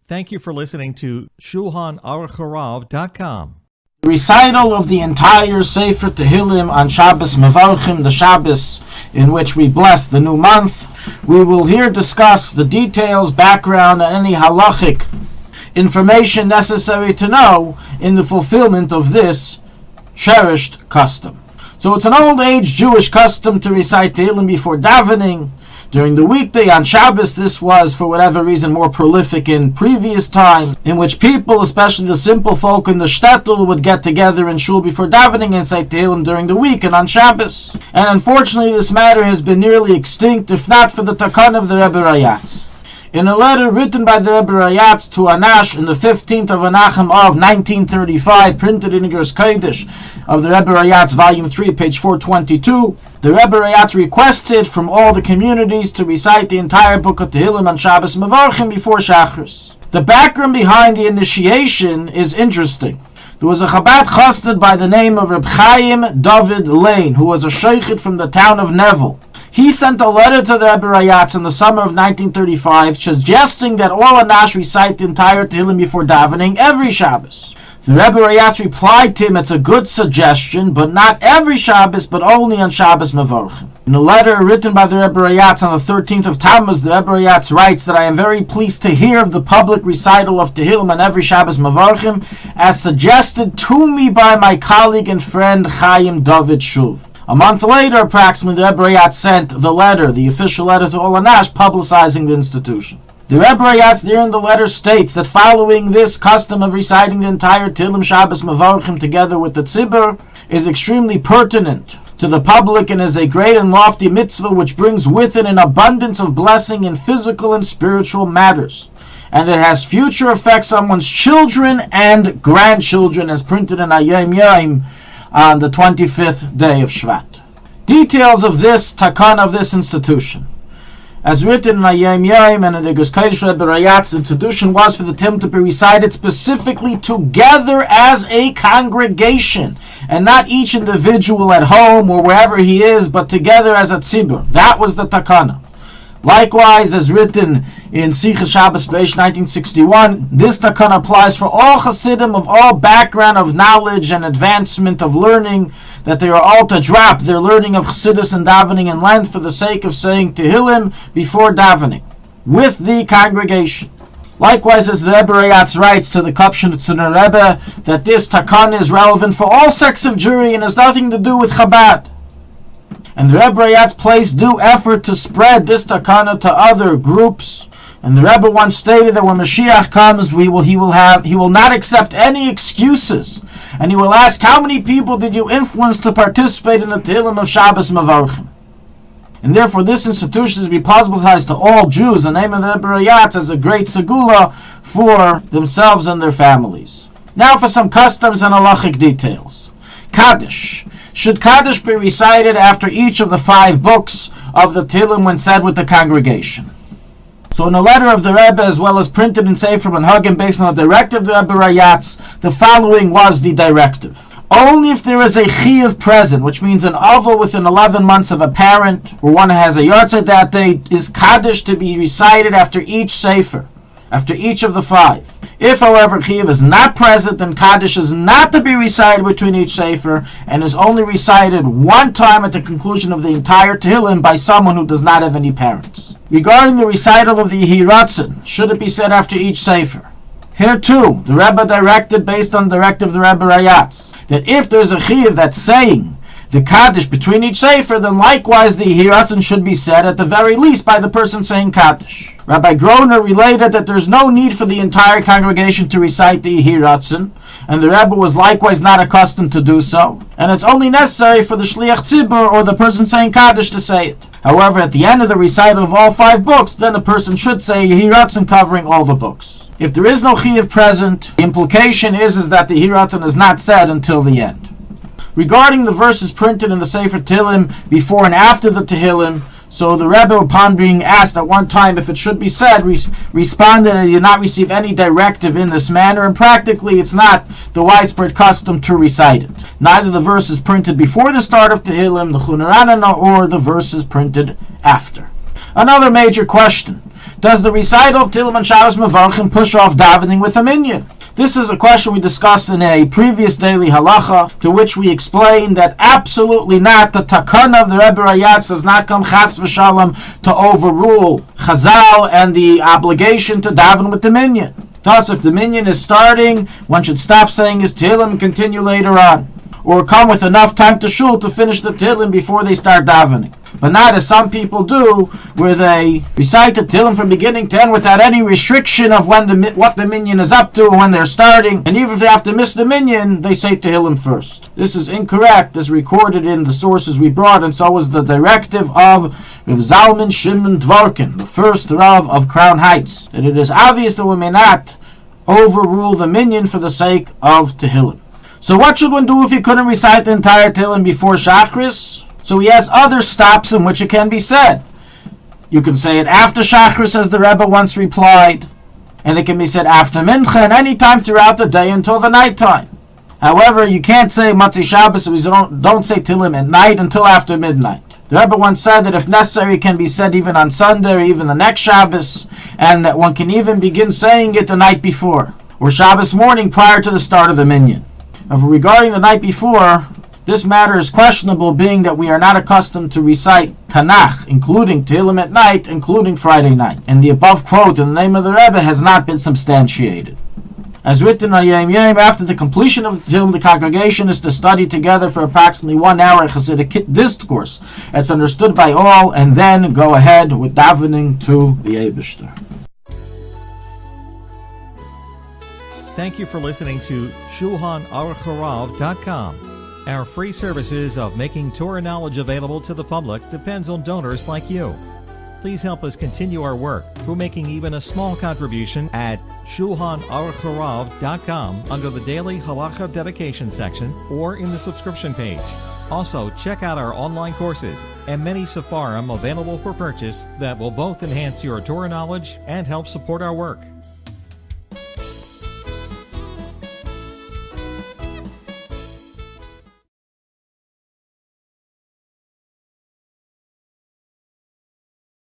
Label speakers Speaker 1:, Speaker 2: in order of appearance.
Speaker 1: Thank you for listening to Shulchanaruchharav.com.
Speaker 2: Recital of the entire Sefer Tehillim on Shabbos Mevarchim, the Shabbos in which we bless the new month. We will here discuss the details, background, and any halachic information necessary to know in the fulfillment of this cherished custom. So it's an old age Jewish custom to recite Tehillim before davening. During the weekday on Shabbos, this was, for whatever reason, more prolific in previous time, in which people, especially the simple folk in the shtetl, would get together in shul before davening and recite Tehillim during the week and on Shabbos. And unfortunately, this matter has been nearly extinct, if not for the takan of the Rebbe Rayatz. In a letter written by the Rebbe Rayatz to Anash in the 15th of Anachem of 1935, printed in Igros Kodesh of the Rebbe Rayatz, volume 3, page 422, the Rebbe Rayatz requested from all the communities to recite the entire book of Tehillim on Shabbos Mevarchim before Shachris. The background behind the initiation is interesting. There was a Chabad chassid by the name of Reb Chaim David Lane, who was a sheikhid from the town of Nevel. He sent a letter to the Rebbe Rayatz in the summer of 1935 suggesting that all Anash recite the entire Tehillim before davening every Shabbos. The Rebbe Rayatz replied to him, it's a good suggestion, but not every Shabbos, but only on Shabbos Mevarchim. In a letter written by the Rebbe Rayatz on the 13th of Tammuz, the Rebbe Rayatz writes that I am very pleased to hear of the public recital of Tehillim on every Shabbos Mevarchim, as suggested to me by my colleague and friend Chaim David Shuv. A month later, approximately, the Rebbe Rayatz sent the letter, the official letter to all Anash, publicizing the institution. The Rebbe Rayatz there in the letter states that following this custom of reciting the entire Tehillim Shabbos Mevarchim together with the tzibur is extremely pertinent to the public and is a great and lofty mitzvah which brings with it an abundance of blessing in physical and spiritual matters. And it has future effects on one's children and grandchildren, as printed in Ayom Yom on the 25th day of Shvat. Details of this takan of this institution. As written in Ayom Yom and in the Igros Kodesh Rebbe Rayatz, institution was for the Tehillim to be recited specifically together as a congregation, and not each individual at home or wherever he is, but together as a tzibur. That was the takana. Likewise, as written in Sichas Shabbos Beis 1961, this takan applies for all Hasidim of all background of knowledge and advancement of learning, that they are all to drop their learning of Chassidus and davening in length for the sake of saying Tehillim before davening with the congregation. Likewise, as the Rebbe Rayatz writes to the Kopshenitzner Rebbe, that this takan is relevant for all sects of Jewry and has nothing to do with Chabad. And the Rebbe Rayatz placed due effort to spread this takana to other groups. And the Rebbe once stated that when Mashiach comes, he will not accept any excuses, and he will ask, how many people did you influence to participate in the Tehillim of Shabbos Mevarchim? And therefore, this institution is to be publicized to all Jews. The name of the Rebbe Rayatz as a great segula for themselves and their families. Now for some customs and halachic details. Kaddish. Should Kaddish be recited after each of the 5 books of the Tehillim when said with the congregation? So in a letter of the Rebbe, as well as printed in Sefer Manhagim based on the directive of the Rebbe Rayatz, the following was the directive. Only if there is a chiyuv present, which means an aval within 11 months of a parent, or one has a yahrzeit that day, is Kaddish to be recited after each Sefer, after each of the 5. If, however, chiyuv is not present, then Kaddish is not to be recited between each Sefer, and is only recited one time at the conclusion of the entire Tehillim by someone who does not have any parents. Regarding the recital of the Yehiratzin, should it be said after each Sefer? Here too, the Rebbe directed, based on the directive of the Rebbe Rayatz, that if there's a chiyuv that's saying the Kaddish between each Sefer, then likewise the Yehiratzin should be said at the very least by the person saying Kaddish. Rabbi Groner related that there's no need for the entire congregation to recite the Yehiratzin, and the Rebbe was likewise not accustomed to do so, and it's only necessary for the Shliach Tzibur or the person saying Kaddish to say it. However, at the end of the recital of all 5 books, then the person should say Yehiratzin covering all the books. If there is no chiyuv present, the implication is that the Yehiratzin is not said until the end. Regarding the verses printed in the Sefer Tehillim before and after the Tehillim, so the Rebbe, upon being asked at one time if it should be said, responded that he did not receive any directive in this manner, and practically it's not the widespread custom to recite it. Neither the verses printed before the start of Tehillim, the Chunarana, or the verses printed after. Another major question. Does the recital of Tehillim on Shabbos Mevarchim push off davening with a minyan? This is a question we discussed in a previous daily halacha, to which we explained that absolutely not. The takana of the Rebbe Rayatz does not come chas v'shalom to overrule Chazal and the obligation to daven with the minyan. Thus, if the minyan is starting, one should stop saying his Tehillim and continue later on, or come with enough time to shul to finish the Tehillim before they start davening. But not as some people do, where they recite the Tehillim from beginning to end without any restriction of what the minyan is up to, when they're starting, and even if they have to miss the minyan, they say Tehillim first. This is incorrect, as recorded in the sources we brought, and so was the directive of Rav Zalman Shimon Dvorkin, the first Rav of Crown Heights, that it is obvious that we may not overrule the minyan for the sake of Tehillim. So what should one do if he couldn't recite the entire Tehillim before Shachris? So he has other stops in which it can be said. You can say it after Shachris, as the Rebbe once replied, and it can be said after Mincha and any time throughout the day until the nighttime. However, you can't say Matzei Shabbos, so don't say Tehillim at night until after midnight. The Rebbe once said that if necessary it can be said even on Sunday or even the next Shabbos, and that one can even begin saying it the night before, or Shabbos morning prior to the start of the minyan. Regarding the night before, this matter is questionable, being that we are not accustomed to recite Tanakh, including Tehillim at night, including Friday night. And the above quote in the name of the Rebbe has not been substantiated. As written on Yom Yom, after the completion of the Tehillim, the congregation is to study together for approximately 1 hour a Hasidic discourse that's understood by all, and then go ahead with davening to the Eibishter.
Speaker 1: Thank you for listening to Shulchanaruchharav.com. Our free services of making Torah knowledge available to the public depends on donors like you. Please help us continue our work through making even a small contribution at Shulchanaruchharav.com under the Daily Halacha Dedication section or in the subscription page. Also, check out our online courses and many sefarim available for purchase that will both enhance your Torah knowledge and help support our work.